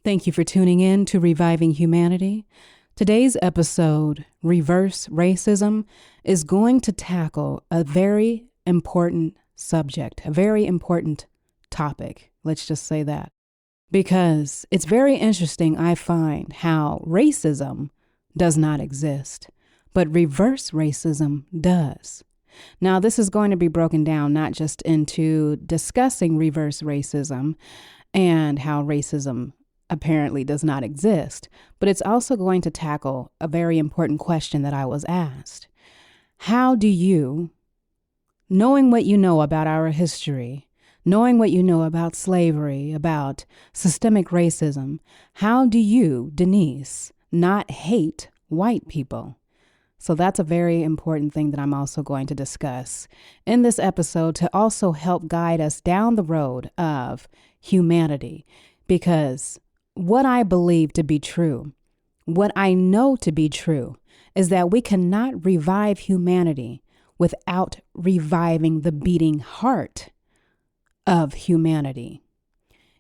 Thank you for tuning in to Reviving Humanity. Today's episode, Reverse Racism, is going to tackle a very important subject, a very important topic. Let's just say that. Because it's very interesting, I find, how racism does not exist, but reverse racism does. Now, this is going to be broken down not just into discussing reverse racism and how racism apparently does not exist, but it's also going to tackle a very important question that I was asked. How do you, knowing what you know about our history, knowing what you know about slavery, about systemic racism, how do you, Denise, not hate white people? So that's a very important thing that I'm also going to discuss in this episode to also help guide us down the road of humanity, because what I believe to be true, what I know to be true, is that we cannot revive humanity without reviving the beating heart of humanity.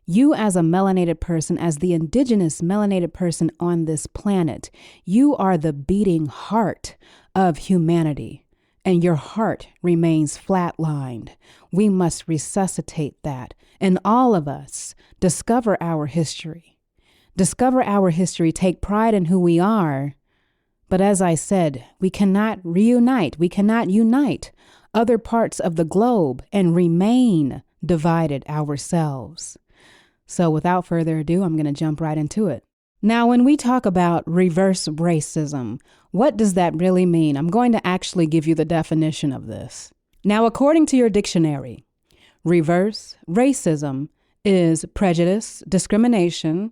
You as a melanated person, as the indigenous melanated person on this planet, you are the beating heart of humanity, and your heart remains flatlined. We must resuscitate that, and all of us discover our history. Discover our history, take pride in who we are. But as I said, we cannot reunite, we cannot unite other parts of the globe and remain divided ourselves. So without further ado, I'm going to jump right into it. Now, when we talk about reverse racism, what does that really mean? I'm going to actually give you the definition of this. Now, according to your dictionary, reverse racism is prejudice, discrimination,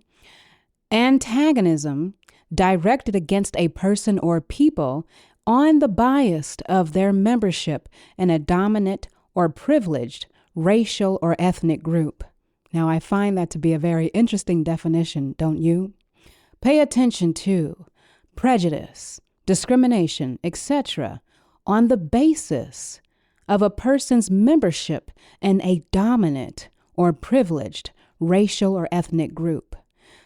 antagonism directed against a person or people on the bias of their membership in a dominant or privileged racial or ethnic group. Now, I find that to be a very interesting definition, don't you? Pay attention to prejudice, discrimination, etc., on the basis of a person's membership in a dominant or privileged racial or ethnic group.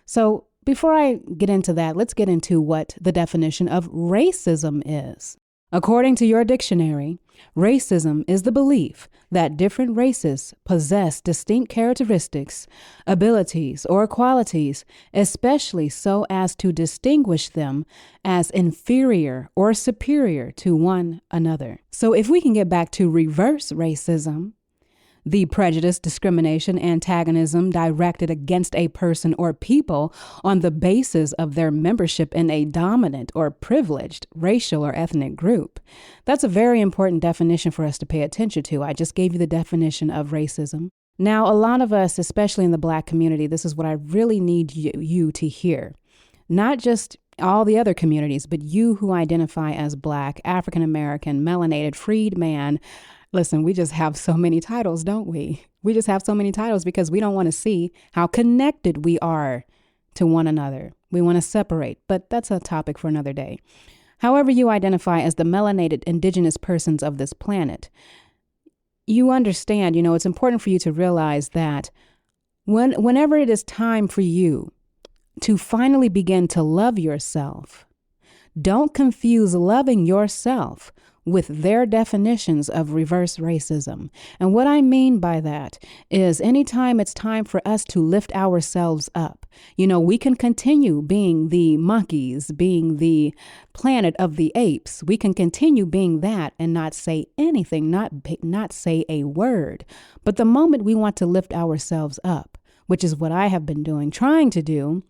So, before I get into that, let's get into what the definition of racism is. According to your dictionary, racism is the belief that different races possess distinct characteristics, abilities, or qualities, especially so as to distinguish them as inferior or superior to one another. So if we can get back to reverse racism, the prejudice, discrimination, antagonism directed against a person or people on the basis of their membership in a dominant or privileged racial or ethnic group. That's a very important definition for us to pay attention to. I just gave you the definition of racism. Now, a lot of us, especially in the Black community, this is what I really need you to hear. Not just all the other communities, but you who identify as Black, African American, melanated, freed man. Listen, we just have so many titles, don't we? We just have so many titles because we don't want to see how connected we are to one another. We want to separate, but that's a topic for another day. However you identify as the melanated indigenous persons of this planet, you understand, it's important for you to realize that whenever it is time for you to finally begin to love yourself, don't confuse loving yourself with their definitions of reverse racism. And what I mean by that is anytime it's time for us to lift ourselves up, we can continue being the monkeys, being the planet of the apes. We can continue being that and not say anything, not say a word. But the moment we want to lift ourselves up, which is what I have been doing, trying to do,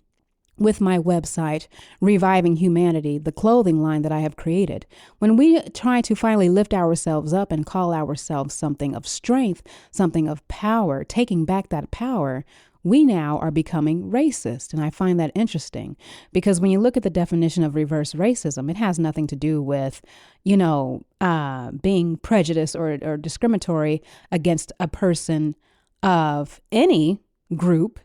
with my website, Reviving Humanity, the clothing line that I have created. When we try to finally lift ourselves up and call ourselves something of strength, something of power, taking back that power, we now are becoming racist. And I find that interesting because when you look at the definition of reverse racism, it has nothing to do with, being prejudiced or discriminatory against a person of any group,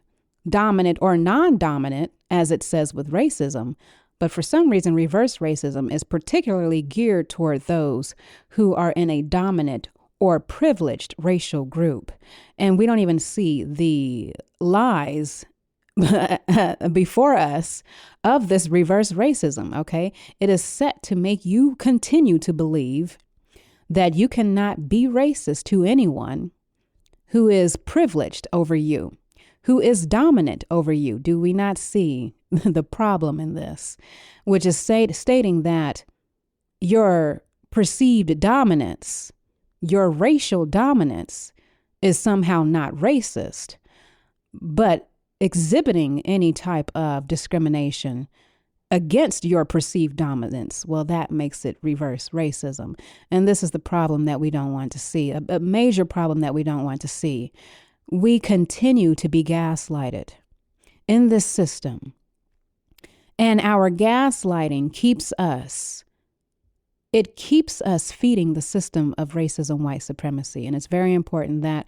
dominant or non-dominant, as it says with racism. But for some reason, reverse racism is particularly geared toward those who are in a dominant or privileged racial group. And we don't even see the lies before us of this reverse racism, okay? It is set to make you continue to believe that you cannot be racist to anyone who is privileged over you, who is dominant over you. Do we not see the problem in this? Which is stating that your perceived dominance, your racial dominance is somehow not racist, but exhibiting any type of discrimination against your perceived dominance, well, that makes it reverse racism. And this is the problem that we don't want to see, a major problem that we don't want to see. We continue to be gaslighted in this system. And our gaslighting keeps us feeding the system of racism, white supremacy. And it's very important that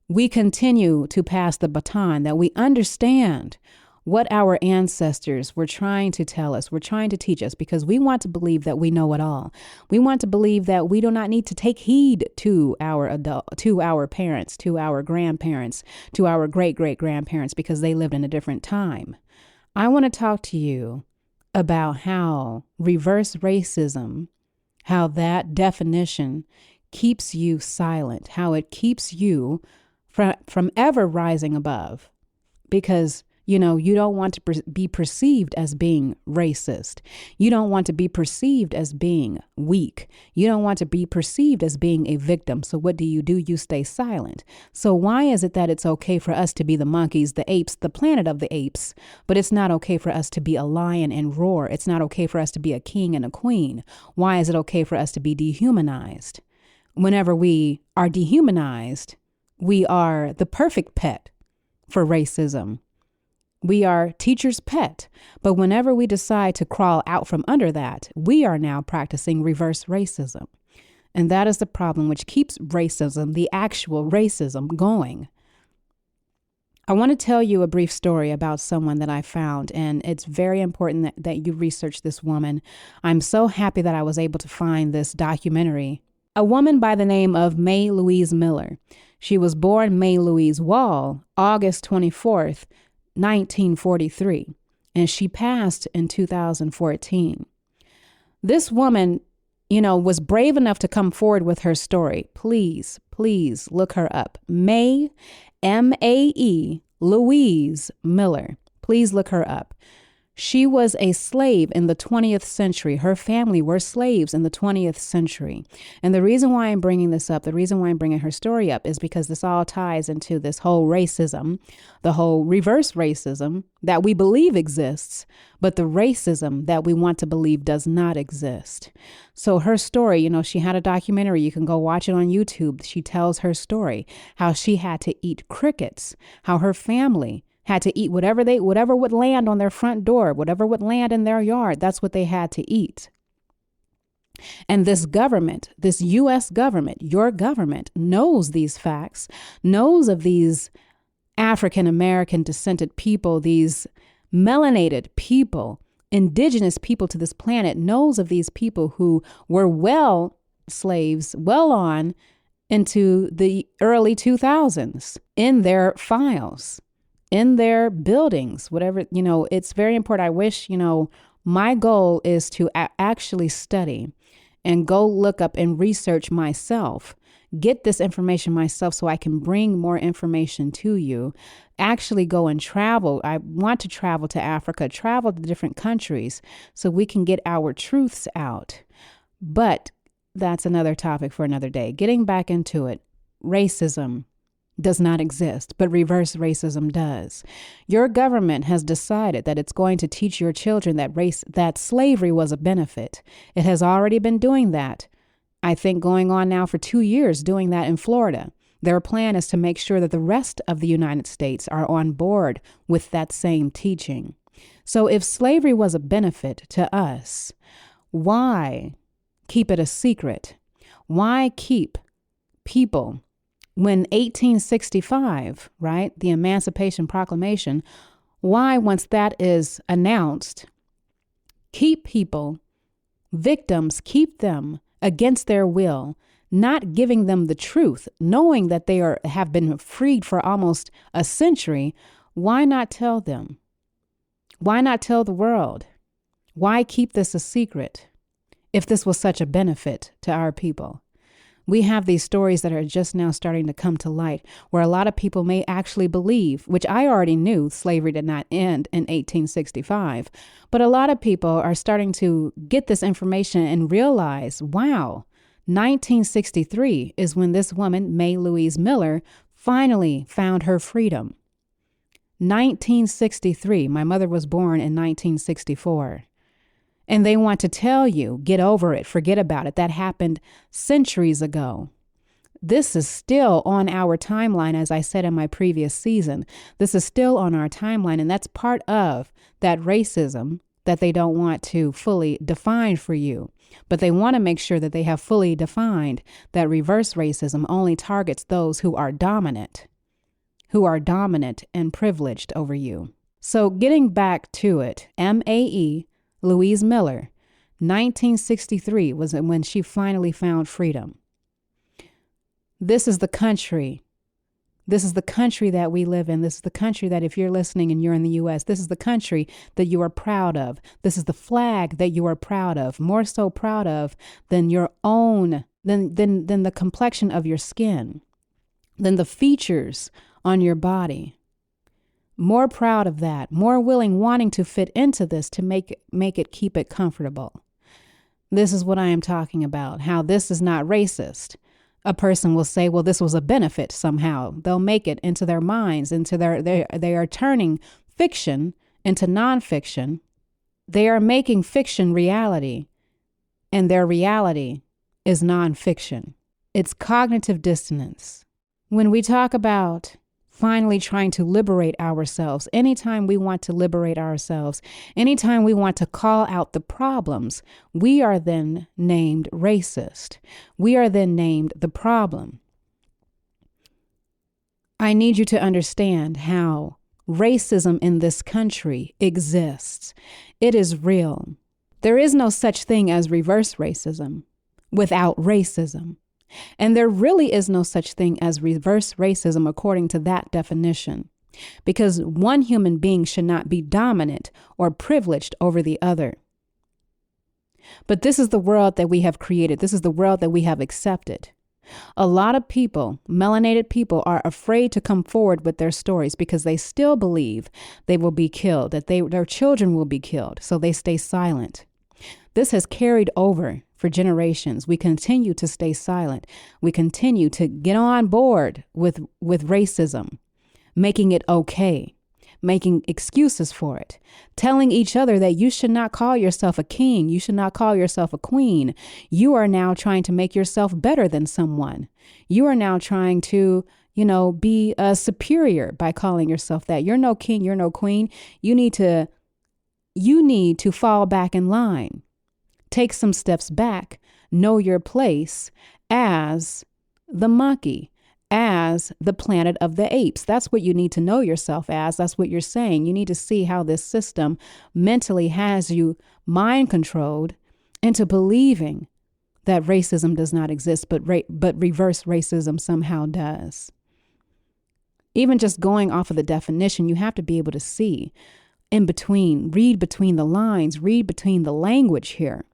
we continue to pass the baton, that we understand what our ancestors were trying to tell us, were trying to teach us, because we want to believe that we know it all. We want to believe that we do not need to take heed to our parents, to our grandparents, to our great-great-grandparents, because they lived in a different time. I want to talk to you about how reverse racism, how that definition keeps you silent, how it keeps you from ever rising above, because you don't want to be perceived as being racist. You don't want to be perceived as being weak. You don't want to be perceived as being a victim. So what do? You stay silent. So why is it that it's okay for us to be the monkeys, the apes, the planet of the apes, but it's not okay for us to be a lion and roar? It's not okay for us to be a king and a queen. Why is it okay for us to be dehumanized? Whenever we are dehumanized, we are the perfect pet for racism. We are teacher's pet. But whenever we decide to crawl out from under that, we are now practicing reverse racism. And that is the problem which keeps racism, the actual racism, going. I want to tell you a brief story about someone that I found, and it's very important that you research this woman. I'm so happy that I was able to find this documentary. A woman by the name of Mae Louise Miller. She was born Mae Louise Wall, August 24th, 1943, and she passed in 2014. This woman, was brave enough to come forward with her story. Please look her up. Mae, M-A-E, Louise Miller. Please look her up. She was a slave in the 20th century. Her family were slaves in the 20th century. And the reason why I'm bringing this up, the reason why I'm bringing her story up is because this all ties into this whole racism, the whole reverse racism that we believe exists, but the racism that we want to believe does not exist. So her story, she had a documentary. You can go watch it on YouTube. She tells her story, how she had to eat crickets, how her family had to eat whatever would land on their front door, whatever would land in their yard. That's what they had to eat. And this government, this U.S. government, your government, knows these facts, knows of these African-American descended people, these melanated people, indigenous people to this planet, knows of these people who were slaves well on into the early 2000s in their files, in their buildings, whatever, it's very important. I wish, my goal is to actually study and go look up and research myself, get this information myself so I can bring more information to you, actually go and travel. I want to travel to Africa, travel to different countries so we can get our truths out. But that's another topic for another day. Getting back into it, racism does not exist, but reverse racism does. Your government has decided that it's going to teach your children that slavery was a benefit. It has already been doing that. I think going on now for 2 years, doing that in Florida. Their plan is to make sure that the rest of the United States are on board with that same teaching. So if slavery was a benefit to us, why keep it a secret? Why keep people, when 1865, right, the Emancipation Proclamation, why, once that is announced, keep people, victims, keep them against their will, not giving them the truth, knowing that they have been freed for almost a century? Why not tell them? Why not tell the world? Why keep this a secret if this was such a benefit to our people? We have these stories that are just now starting to come to light where a lot of people may actually believe, which I already knew slavery did not end in 1865, but a lot of people are starting to get this information and realize, wow, 1963 is when this woman, May Louise Miller, finally found her freedom. 1963, my mother was born in 1964. And they want to tell you, get over it, forget about it. That happened centuries ago. This is still on our timeline, as I said in my previous season. This is still on our timeline, and that's part of that racism that they don't want to fully define for you. But they want to make sure that they have fully defined that reverse racism only targets those who are dominant and privileged over you. So getting back to it, M.A.E., Louise Miller, 1963 was when she finally found freedom. This is the country. This is the country that we live in. This is the country that if you're listening and you're in the U.S., this is the country that you are proud of. This is the flag that you are proud of, more so proud of than your own, than the complexion of your skin, than the features on your body. More proud of that, more willing, wanting to fit into this to make it, keep it comfortable. This is what I am talking about, how this is not racist. A person will say, well, this was a benefit somehow. They'll make it into their minds, into they are turning fiction into nonfiction. They are making fiction reality, and their reality is nonfiction. It's cognitive dissonance. When we talk about finally trying to liberate ourselves, anytime we want to liberate ourselves, anytime we want to call out the problems, we are then named racist. We are then named the problem. I need you to understand how racism in this country exists. It is real. There is no such thing as reverse racism without racism. And there really is no such thing as reverse racism according to that definition, because one human being should not be dominant or privileged over the other. But this is the world that we have created. This is the world that we have accepted. A lot of people, melanated people, are afraid to come forward with their stories because they still believe they will be killed, that their children will be killed, so they stay silent. This has carried over for generations. We continue to stay silent. We continue to get on board with racism, making it okay, making excuses for it, telling each other that you should not call yourself a king. You should not call yourself a queen. You are now trying to make yourself better than someone. You are now trying to, be superior by calling yourself that. You're no king. You're no queen. You need to fall back in line. Take some steps back, know your place as the monkey, as the planet of the apes. That's what you need to know yourself as. That's what you're saying. You need to see how this system mentally has you mind controlled into believing that racism does not exist, but reverse racism somehow does. Even just going off of the definition, you have to be able to see in between, read between the lines, read between the language here.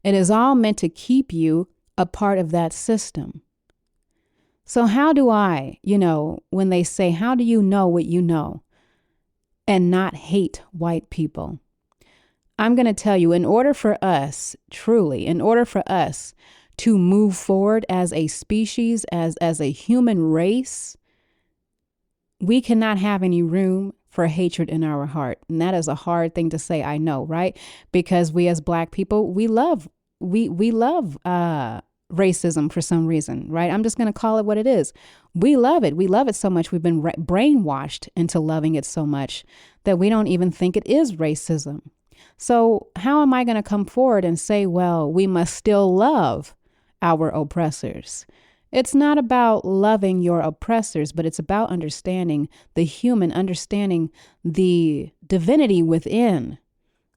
It is all meant to keep you a part of that system. So how do I, when they say, how do you know what you know and not hate white people? I'm going to tell you, in order for us to move forward as a species, as a human race, we cannot have any room for hatred in our heart. And that is a hard thing to say, I know, right? Because we as Black people, we love racism for some reason, right? I'm just going to call it what it is. We love it. We love it so much. We've been brainwashed into loving it so much that we don't even think it is racism. So how am I going to come forward and say, well, we must still love our oppressors? It's not about loving your oppressors, but it's about understanding the human, understanding the divinity within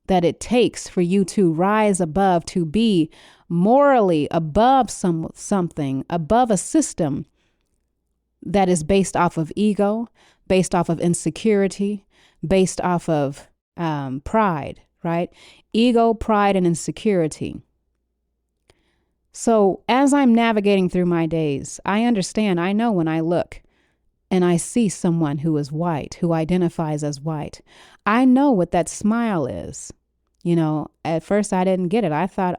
that it takes for you to rise above, to be morally above something, above a system that is based off of ego, based off of insecurity, based off of pride, right? Ego, pride, and insecurity. So as I'm navigating through my days, I understand, I know when I look and I see someone who is white, who identifies as white, I know what that smile is. At first I didn't get it. I thought,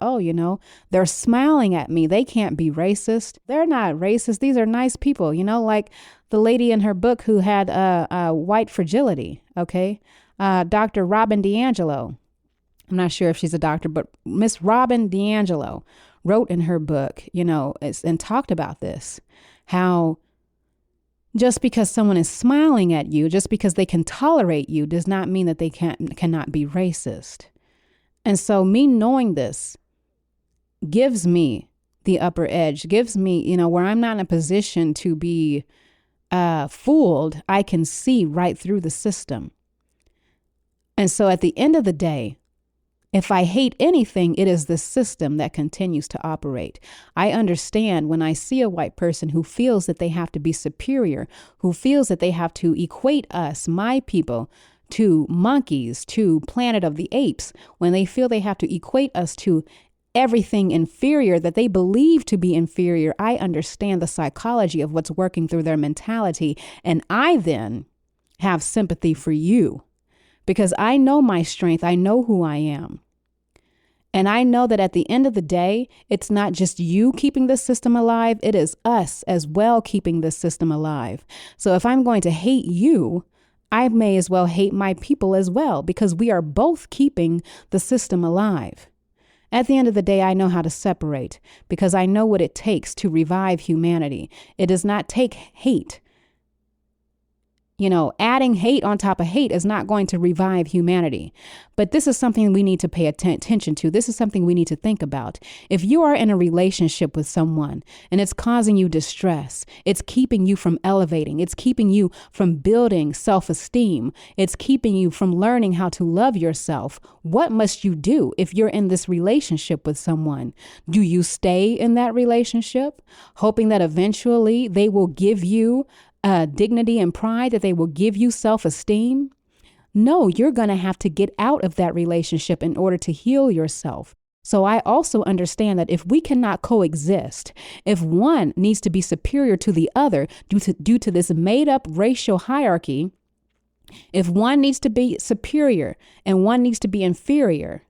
they're smiling at me. They can't be racist. They're not racist. These are nice people, like the lady in her book who had white fragility. Okay. Dr. Robin DiAngelo. I'm not sure if she's a doctor, but Miss Robin DiAngelo wrote in her book, and talked about this, how just because someone is smiling at you, just because they can tolerate you, does not mean that they cannot be racist. And so me knowing this gives me the upper edge, gives me, where I'm not in a position to be fooled. I can see right through the system. And so at the end of the day, if I hate anything, it is the system that continues to operate. I understand when I see a white person who feels that they have to be superior, who feels that they have to equate us, my people, to monkeys, to Planet of the Apes, when they feel they have to equate us to everything inferior that they believe to be inferior, I understand the psychology of what's working through their mentality. And I then have sympathy for you. Because I know my strength, I know who I am. And I know that at the end of the day, it's not just you keeping this system alive, it is us as well keeping this system alive. So if I'm going to hate you, I may as well hate my people as well, because we are both keeping the system alive. At the end of the day, I know how to separate, because I know what it takes to revive humanity. It does not take hate. Adding hate on top of hate is not going to revive humanity. But this is something we need to pay attention to. This is something we need to think about. If you are in a relationship with someone and it's causing you distress, it's keeping you from elevating, it's keeping you from building self-esteem, it's keeping you from learning how to love yourself, what must you do if you're in this relationship with someone? Do you stay in that relationship, hoping that eventually they will give you dignity and pride, that they will give you self-esteem? No, you're going to have to get out of that relationship in order to heal yourself. So I also understand that if we cannot coexist, if one needs to be superior to the other due to this made up racial hierarchy, if one needs to be superior and one needs to be inferior,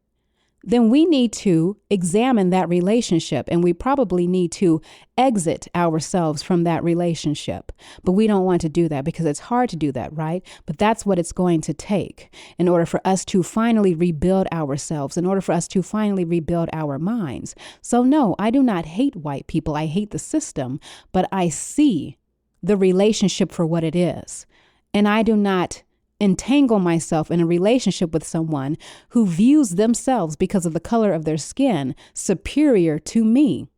then we need to examine that relationship, and we probably need to exit ourselves from that relationship. But we don't want to do that because it's hard to do that, right? But that's what it's going to take in order for us to finally rebuild ourselves, in order for us to finally rebuild our minds. So no, I do not hate white people. I hate the system, but I see the relationship for what it is. And I do not entangle myself in a relationship with someone who views themselves, because of the color of their skin, superior to me.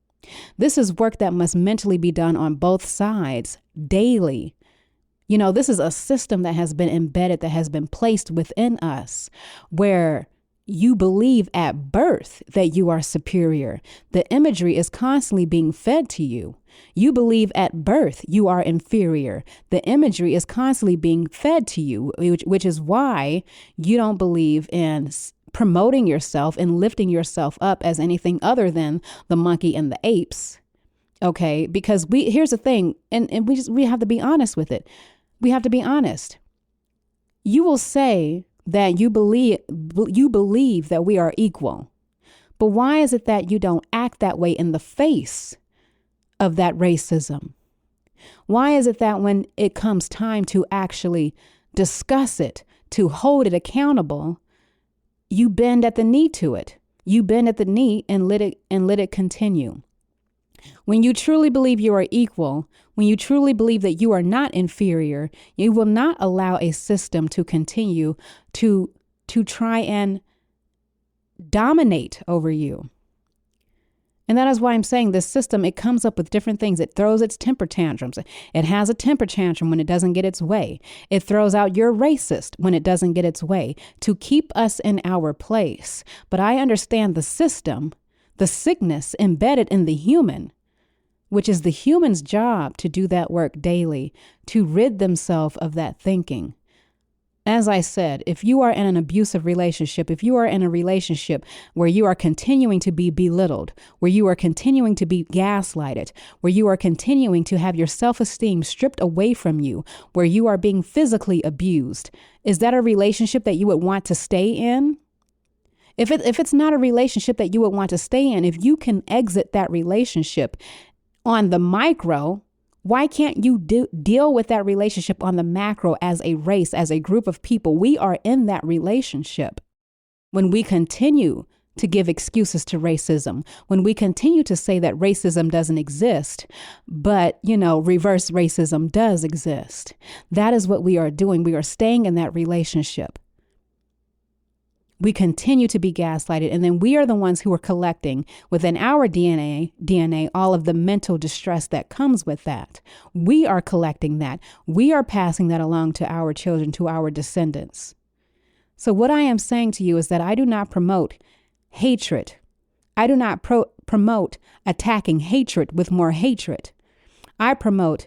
This is work that must mentally be done on both sides daily. This is a system that has been embedded, that has been placed within us, where you believe at birth that you are superior. The imagery is constantly being fed to you. You believe at birth you are inferior. The imagery is constantly being fed to you, which is why you don't believe in promoting yourself and lifting yourself up as anything other than the monkey and the apes. Okay, because here's the thing, and we have to be honest with it. We have to be honest. You will say that you believe that we are equal. But why is it that you don't act that way in the face of that racism? Why is it that when it comes time to actually discuss it, to hold it accountable, you bend at the knee to it? You bend at the knee and let it continue. When you truly believe you are equal, when you truly believe that you are not inferior, you will not allow a system to continue to try and dominate over you. And that is why I'm saying this system, it comes up with different things. It throws its temper tantrums. It has a temper tantrum when it doesn't get its way. It throws out you're racist when it doesn't get its way to keep us in our place. But I understand the system, the sickness embedded in the human, which is the human's job to do that work daily, to rid themselves of that thinking. As I said, if you are in an abusive relationship, if you are in a relationship where you are continuing to be belittled, where you are continuing to be gaslighted, where you are continuing to have your self-esteem stripped away from you, where you are being physically abused, is that a relationship that you would want to stay in? If it's not a relationship that you would want to stay in, if you can exit that relationship on the micro, why can't you deal with that relationship on the macro as a race, as a group of people? We are in that relationship. When we continue to give excuses to racism, when we continue to say that racism doesn't exist, but, reverse racism does exist, that is what we are doing. We are staying in that relationship. We continue to be gaslighted, and then we are the ones who are collecting within our DNA, all of the mental distress that comes with that. We are collecting that. We are passing that along to our children, to our descendants. So what I am saying to you is that I do not promote hatred. I do not promote attacking hatred with more hatred. I promote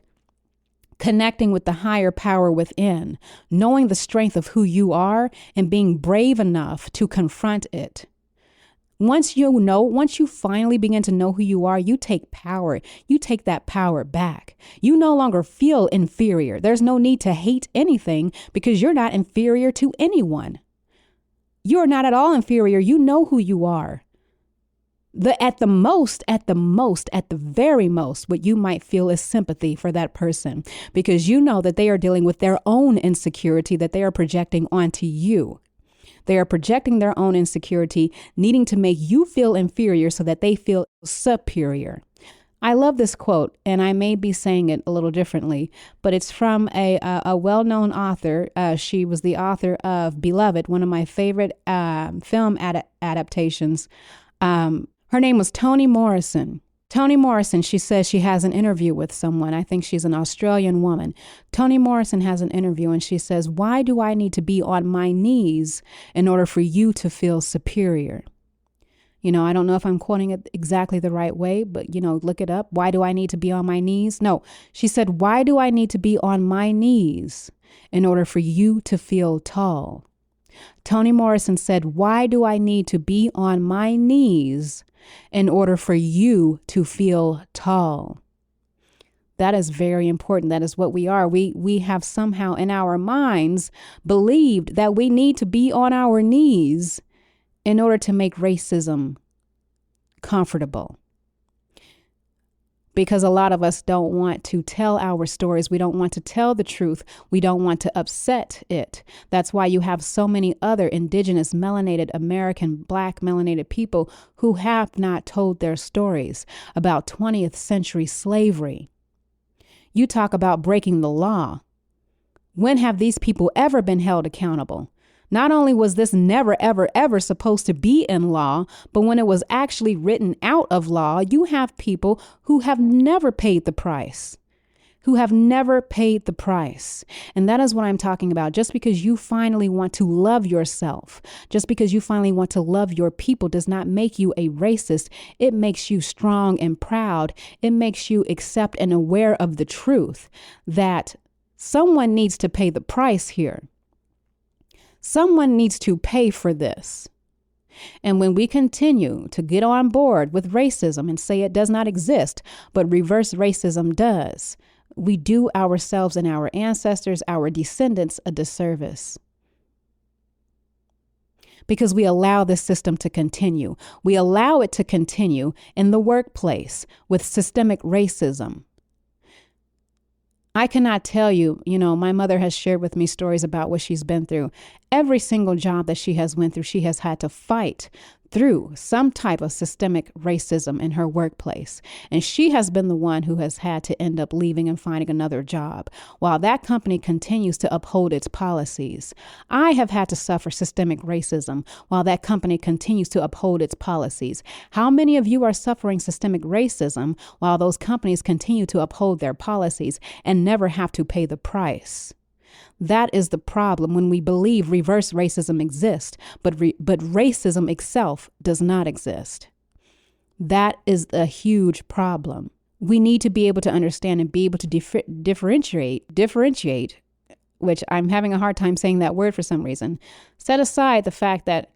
connecting with the higher power within, knowing the strength of who you are and being brave enough to confront it. Once you finally begin to know who you are, you take power. You take that power back. You no longer feel inferior. There's no need to hate anything because you're not inferior to anyone. You're not at all inferior. You know who you are. At the very most, what you might feel is sympathy for that person because you know that they are dealing with their own insecurity that they are projecting onto you. They are projecting their own insecurity, needing to make you feel inferior so that they feel superior. I love this quote, and I may be saying it a little differently, but it's from a well-known author. She was the author of Beloved, one of my favorite film adaptations. Her name was Toni Morrison. Toni Morrison, she says she has an interview with someone. I think she's an Australian woman. Toni Morrison has an interview and she says, "Why do I need to be on my knees in order for you to feel superior?" I don't know if I'm quoting it exactly the right way, but, look it up. Why do I need to be on my knees? No, she said, "Why do I need to be on my knees in order for you to feel tall?" Toni Morrison said, "Why do I need to be on my knees in order for you to feel tall?" That is very important. That is what we are. We have somehow in our minds believed that we need to be on our knees in order to make racism comfortable. Because a lot of us don't want to tell our stories. We don't want to tell the truth. We don't want to upset it. That's why you have so many other indigenous, melanated, American, Black melanated people who have not told their stories about 20th century slavery. You talk about breaking the law. When have these people ever been held accountable? Not only was this never, ever, ever supposed to be in law, but when it was actually written out of law, you have people who have never paid the price, And that is what I'm talking about. Just because you finally want to love yourself, just because you finally want to love your people does not make you a racist. It makes you strong and proud. It makes you accept and aware of the truth that someone needs to pay the price here. Someone needs to pay for this. And when we continue to get on board with racism and say it does not exist, but reverse racism does, we do ourselves and our ancestors, our descendants, a disservice. Because we allow this system to continue. We allow it to continue in the workplace with systemic racism. I cannot tell you, my mother has shared with me stories about what she's been through. Every single job that she has went through, she has had to fight through some type of systemic racism in her workplace. And she has been the one who has had to end up leaving and finding another job while that company continues to uphold its policies. I have had to suffer systemic racism while that company continues to uphold its policies. How many of you are suffering systemic racism while those companies continue to uphold their policies and never have to pay the price? That is the problem when we believe reverse racism exists, but racism itself does not exist. That is a huge problem. we need to be able to understand and be able to differentiate, which I'm having a hard time saying that word for some reason. Set aside the fact that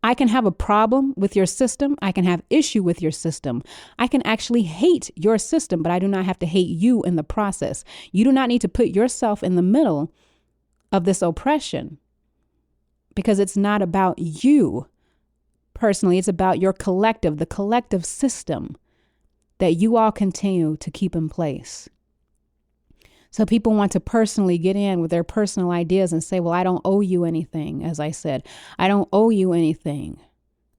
I can have a problem with your system. I can have issue with your system. I can actually hate your system, but I do not have to hate you in the process. You do not need to put yourself in the middle of this oppression, because it's not about you personally. It's about your collective, the collective system that you all continue to keep in place. So people want to personally get in with their personal ideas and say, well, I don't owe you anything. As I said, I don't owe you anything.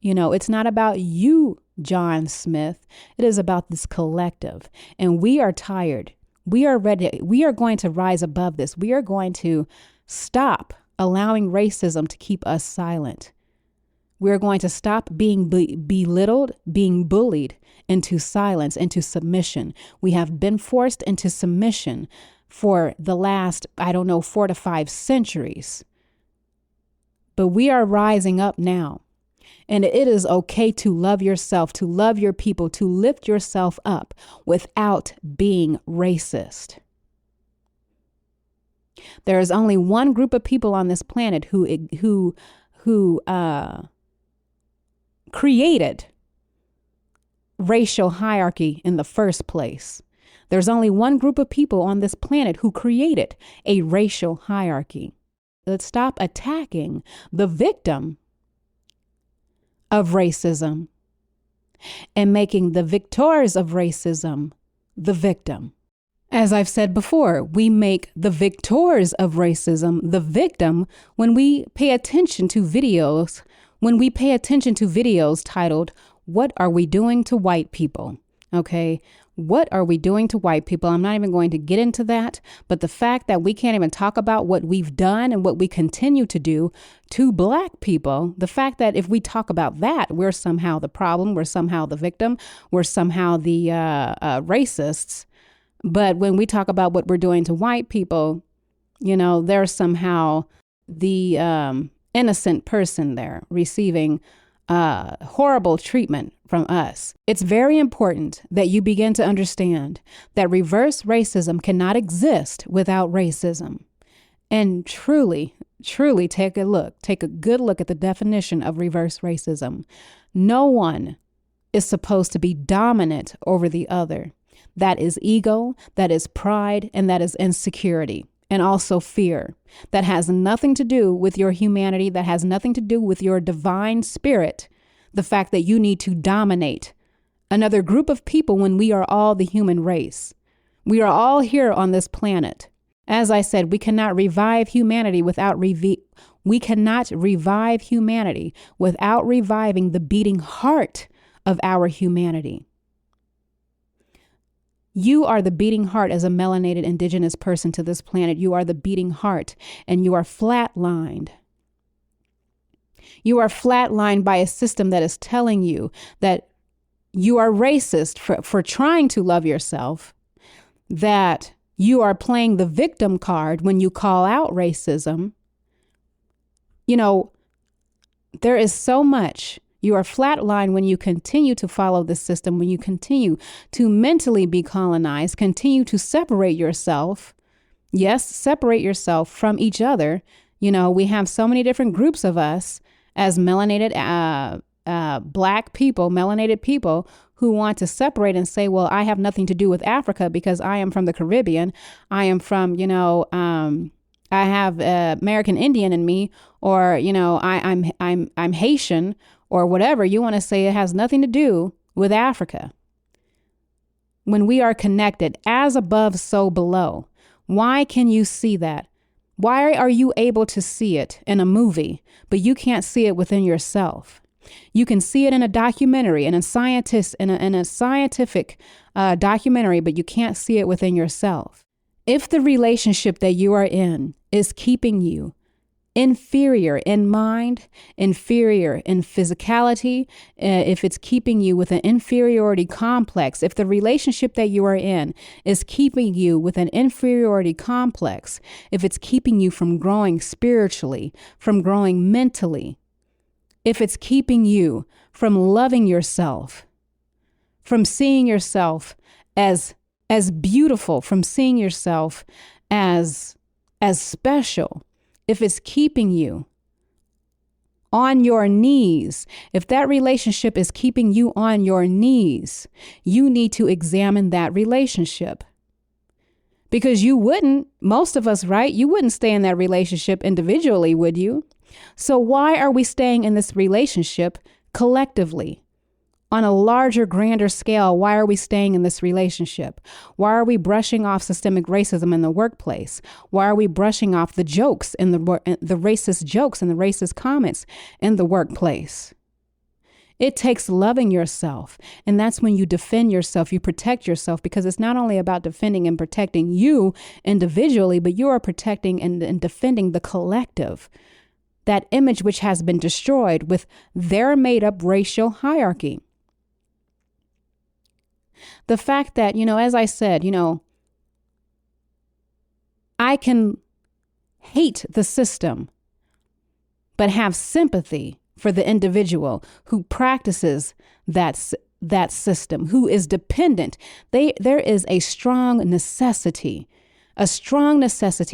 It's not about you, John Smith. It is about this collective. And we are tired. We are ready. We are going to rise above this. We are going to stop allowing racism to keep us silent. We're going to stop being belittled, being bullied into silence, into submission. We have been forced into submission for the last, 4 to 5 centuries. But we are rising up now. And it is okay to love yourself, to love your people, to lift yourself up without being racist. There is only one group of people on this planet who created racial hierarchy in the first place. There's only one group of people on this planet who created a racial hierarchy. Let's stop attacking the victim of racism and making the victors of racism the victim. As I've said before, we make the victors of racism the victim when we pay attention to videos titled, "What Are We Doing to White People?" Okay, what are we doing to white people? I'm not even going to get into that, but the fact that we can't even talk about what we've done and what we continue to do to Black people, the fact that if we talk about that, we're somehow the problem, we're somehow the victim, we're somehow the racists. But when we talk about what we're doing to white people, they're somehow the innocent person there receiving horrible treatment from us. It's very important that you begin to understand that reverse racism cannot exist without racism. And truly take a good look at the definition of reverse racism. No one is supposed to be dominant over the other. That is ego, that is pride, and that is insecurity. And also fear. That has nothing to do with your humanity. That has nothing to do with your divine spirit. The fact that you need to dominate another group of people when we are all the human race. We are all here on this planet. As I said, we cannot revive humanity without reviving the beating heart of our humanity. You are the beating heart as a melanated indigenous person to this planet. You are the beating heart, and you are flatlined. You are flatlined by a system that is telling you that you are racist for trying to love yourself, that you are playing the victim card when you call out racism. There is so much. You are flatlined when you continue to follow the system, when you continue to mentally be colonized, continue to separate yourself. Yes, separate yourself from each other. We have so many different groups of us as melanated Black people, melanated people who want to separate and say, well, I have nothing to do with Africa because I am from the Caribbean. I am from, I have American Indian in me, or, I'm Haitian, or whatever you want to say. It has nothing to do with Africa. When we are connected, as above, so below. Why can you see that? Why are you able to see it in a movie, but you can't see it within yourself? You can see it in a documentary, in a scientific documentary, but you can't see it within yourself. If the relationship that you are in is keeping you inferior in mind, inferior in physicality, if it's keeping you with an inferiority complex, if the relationship that you are in is keeping you with an inferiority complex, if it's keeping you from growing spiritually, from growing mentally, if it's keeping you from loving yourself, from seeing yourself as beautiful, from seeing yourself as special, if it's keeping you on your knees, if that relationship is keeping you on your knees, you need to examine that relationship. Because you wouldn't, most of us, right? You wouldn't stay in that relationship individually, would you? So why are we staying in this relationship collectively? On a larger, grander scale, why are we staying in this relationship? Why are we brushing off systemic racism in the workplace? Why are we brushing off the jokes and the racist jokes and the racist comments in the workplace? It takes loving yourself. And that's when you defend yourself, you protect yourself, because it's not only about defending and protecting you individually, but you are protecting and defending the collective, that image which has been destroyed with their made up racial hierarchy. The fact that, as I said, I can hate the system, but have sympathy for the individual who practices that system, who is dependent. There is a strong necessity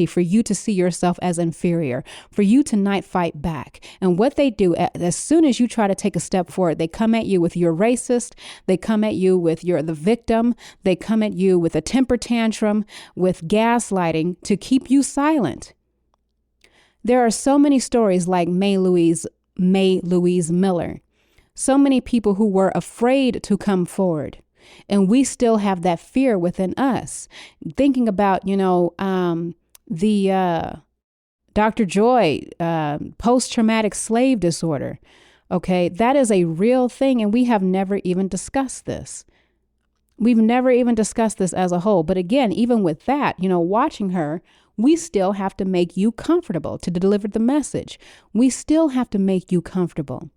for you to see yourself as inferior, for you to not fight back. And what they do, as soon as you try to take a step forward, they come at you with you're racist. They come at you with you're the victim. They come at you with a temper tantrum, with gaslighting to keep you silent. There are so many stories like May Louise Miller. So many people who were afraid to come forward. And we still have that fear within us. Thinking about, the Dr. Joy, post-traumatic slave disorder. Okay, that is a real thing. And we have never even discussed this. We've never even discussed this as a whole. But again, even with that, watching her, we still have to make you comfortable to deliver the message. We still have to make you comfortable.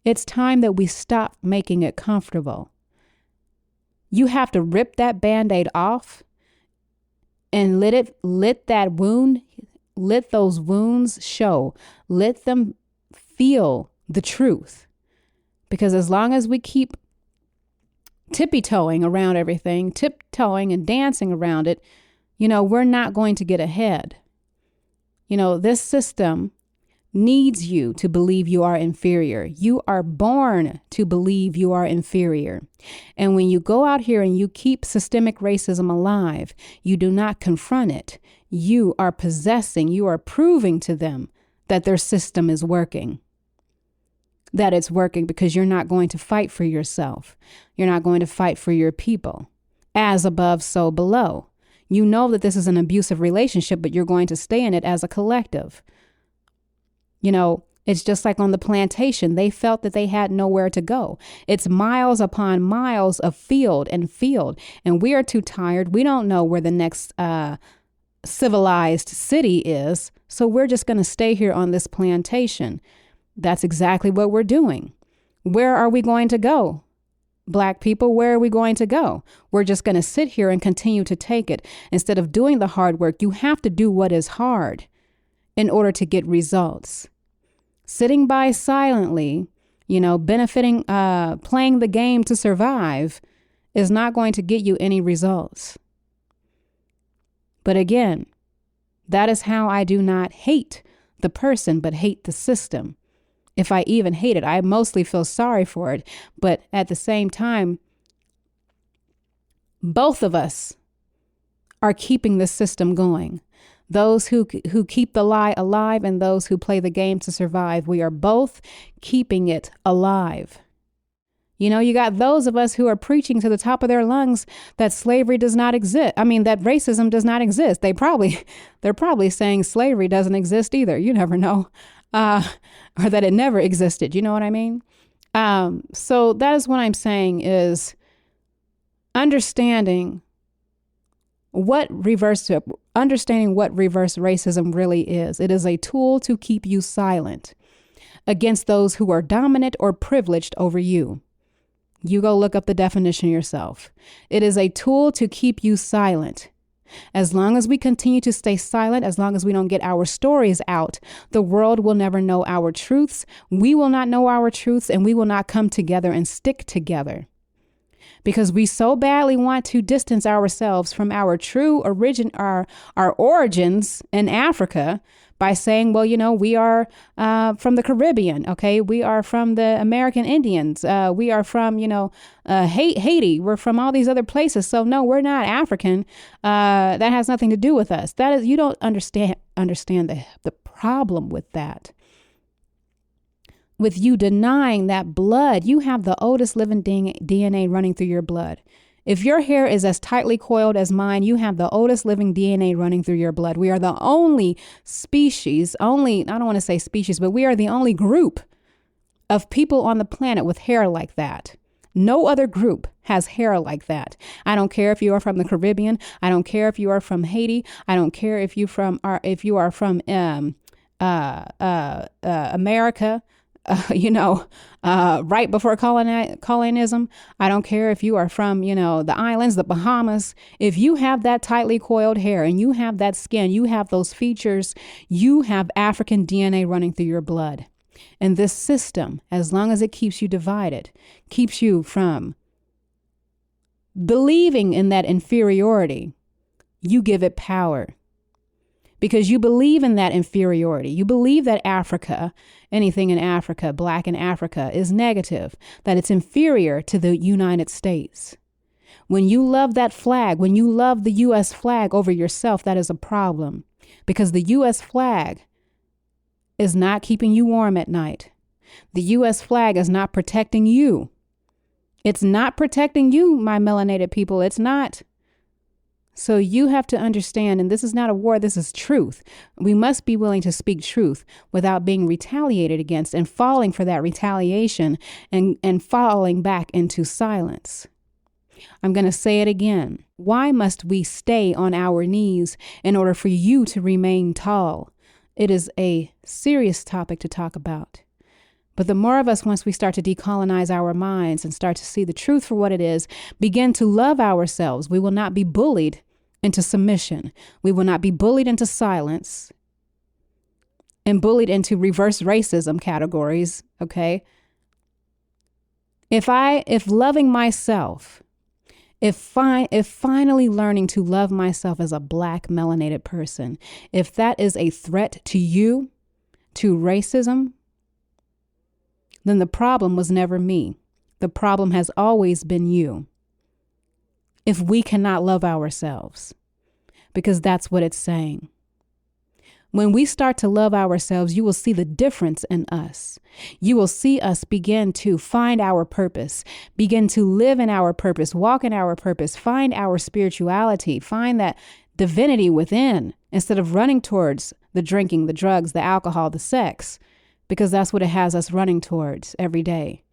It's time that we stop making it comfortable. You have to rip that Band-Aid off and let those wounds show. Let them feel the truth. Because as long as we keep tippy-toeing around everything, tiptoeing and dancing around it, we're not going to get ahead. This system needs you to believe you are inferior. You are born to believe you are inferior. And when you go out here and you keep systemic racism alive, you do not confront it. You are proving to them that their system is working. That it's working because you're not going to fight for yourself. You're not going to fight for your people. As above, so below. You know that this is an abusive relationship, but you're going to stay in it as a collective. It's just like on the plantation. They felt that they had nowhere to go. It's miles upon miles of field. And we are too tired. We don't know where the next civilized city is. So we're just going to stay here on this plantation. That's exactly what we're doing. Where are we going to go? Black people, where are we going to go? We're just going to sit here and continue to take it. Instead of doing the hard work, you have to do what is hard in order to get results. Sitting by silently, benefiting, playing the game to survive is not going to get you any results. But again, that is how I do not hate the person, but hate the system. If I even hate it, I mostly feel sorry for it. But at the same time, both of us are keeping the system going. Those who keep the lie alive and those who play the game to survive, we are both keeping it alive. You got those of us who are preaching to the top of their lungs that slavery does not exist. I mean, that racism does not exist. They're probably saying slavery doesn't exist either. You never know. Or that it never existed. You know what I mean? So that is what I'm saying is understanding what reverse racism really is. It is a tool to keep you silent against those who are dominant or privileged over you. You go look up the definition yourself. It is a tool to keep you silent. As long as we continue to stay silent, as long as we don't get our stories out, the world will never know our truths. We will not know our truths, and we will not come together and stick together. because we so badly want to distance ourselves from our true our origins in Africa by saying, well, we are from the Caribbean. Okay. We are from the American Indians. We are from, Haiti. We're from all these other places. So no, we're not African. That has nothing to do with us. You don't understand the problem with that. With you denying that blood, you have the oldest living DNA running through your blood. If your hair is as tightly coiled as mine, you have the oldest living DNA running through your blood. We are the only species, I don't want to say species, but we are the only group of people on the planet with hair like that. No other group has hair like that. I don't care if you are from the Caribbean. I don't care if you are from Haiti. I don't care if you are from America. Right before colonialism. I don't care if you are from, the islands, the Bahamas. If you have that tightly coiled hair and you have that skin, you have those features, you have African DNA running through your blood. And this system, as long as it keeps you divided, keeps you from believing in that inferiority, you give it power. Because you believe in that inferiority. You believe that Africa, anything in Africa, black in Africa, is negative, that it's inferior to the United States. When you love that flag, when you love the U.S. flag over yourself, that is a problem. Because the U.S. flag is not keeping you warm at night. The U.S. flag is not protecting you. It's not protecting you, my melanated people. It's not. So you have to understand, and this is not a war, this is truth. We must be willing to speak truth without being retaliated against and falling for that retaliation and falling back into silence. I'm going to say it again. Why must we stay on our knees in order for you to remain tall? It is a serious topic to talk about. But the more of us, once we start to decolonize our minds and start to see the truth for what it is, begin to love ourselves, we will not be bullied into submission. We will not be bullied into silence and bullied into reverse racism categories. Okay. If loving myself, if finally learning to love myself as a black melanated person, if that is a threat to you, to racism, then the problem was never me. The problem has always been you. If we cannot love ourselves, because that's what it's saying. When we start to love ourselves, you will see the difference in us. You will see us begin to find our purpose, begin to live in our purpose, walk in our purpose, find our spirituality, find that divinity within instead of running towards the drinking, the drugs, the alcohol, the sex, because that's what it has us running towards every day.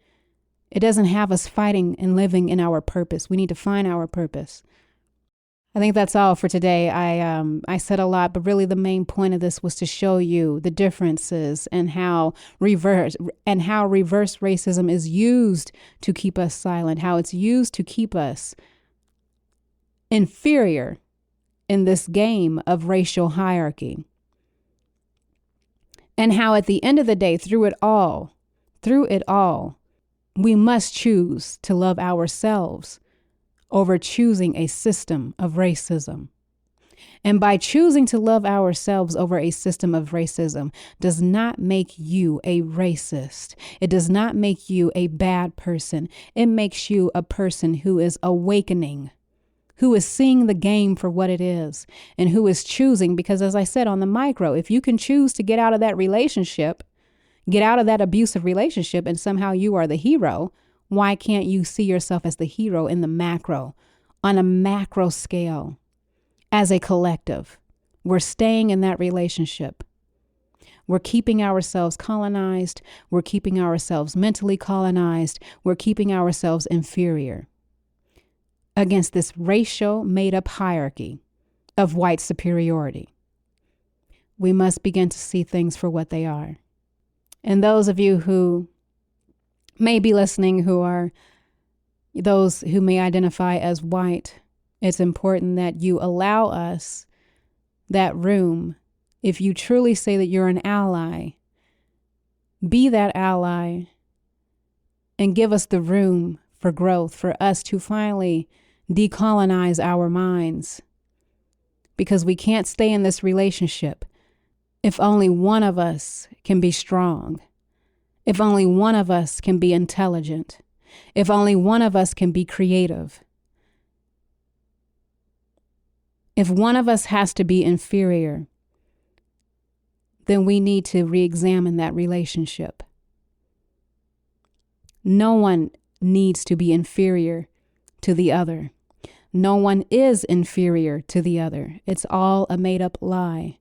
It doesn't have us fighting and living in our purpose. We need to find our purpose. I think that's all for today. I said a lot, but really the main point of this was to show you the differences and how reverse racism is used to keep us silent, how it's used to keep us inferior in this game of racial hierarchy. And how at the end of the day, through it all, we must choose to love ourselves over choosing a system of racism. And by choosing to love ourselves over a system of racism does not make you a racist. It does not make you a bad person. It makes you a person who is awakening, who is seeing the game for what it is, and who is choosing, because as I said on the micro, if you can choose to get out of that relationship, get out of that abusive relationship, and somehow you are the hero, why can't you see yourself as the hero in the macro, on a macro scale, as a collective? We're staying in that relationship. We're keeping ourselves colonized. We're keeping ourselves mentally colonized. We're keeping ourselves inferior against this racial made-up hierarchy of white superiority. We must begin to see things for what they are. And those of you who may be listening, who are those who may identify as white, it's important that you allow us that room. If you truly say that you're an ally, be that ally and give us the room for growth, for us to finally decolonize our minds. Because we can't stay in this relationship if only one of us can be strong, if only one of us can be intelligent, if only one of us can be creative. If one of us has to be inferior, then we need to re-examine that relationship. No one needs to be inferior to the other. No one is inferior to the other. It's all a made-up lie.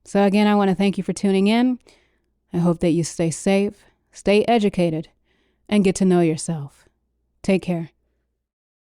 So again, I want to thank you for tuning in. I hope that you stay safe, stay educated, and get to know yourself. Take care.